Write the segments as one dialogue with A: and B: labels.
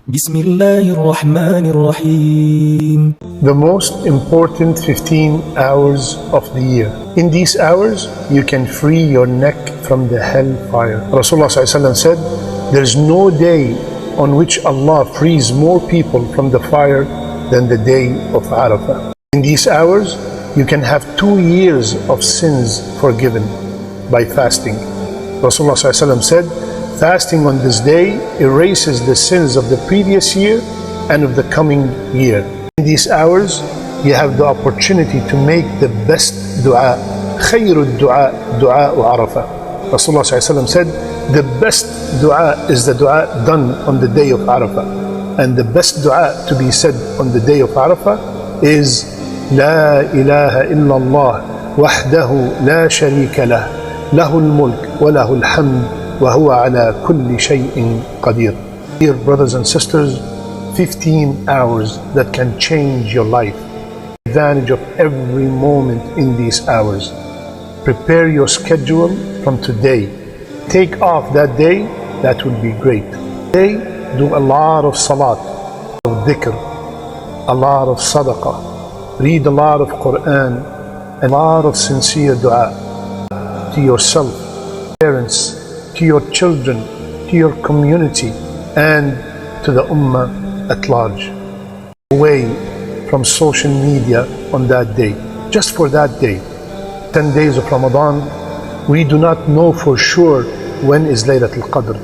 A: بسم الله الرحمن الرحيم.
B: The most important 15 hours of the year. In these hours, you can free your neck from the hellfire. Rasulullah ﷺ said, there is no day on which Allah frees more people from the fire than the day of Arafah. In these hours, you can have 2 years of sins forgiven by fasting. Rasulullah ﷺ said, fasting on this day erases the sins of the previous year and of the coming year. In these hours, you have the opportunity to make the best dua. خير الدعاء دعاء Arafah. Rasulullah ﷺ said, the best dua is the dua done on the day of Arafah. And the best dua to be said on the day of Arafah is لا إله إلا الله وحده لا شريك له له الملك وله الحمد وهو على كل شيء قدير. Dear brothers and sisters, 15 hours that can change your life. Take advantage of every moment in these hours. Prepare your schedule from today. Take off that day, that will be great. Today, do a lot of salat, of dhikr, a lot of sadaqah, read a lot of Quran, a lot of sincere dua to yourself, parents, to your children, to your community, and to the ummah at large. Away from social media on that day, just for that day. 10 days of Ramadan, we do not know for sure when is Laylatul Qadr,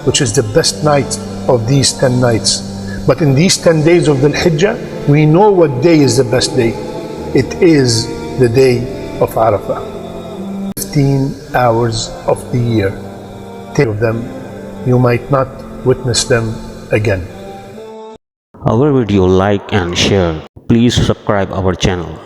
B: which is the best night of these 10 nights. But in these 10 days of Dhul Hijjah, we know what day is the best day. It is the day of Arafah. 15 hours of the year. Take of them, you might not witness them again.
C: Our video like and share. Please subscribe our channel.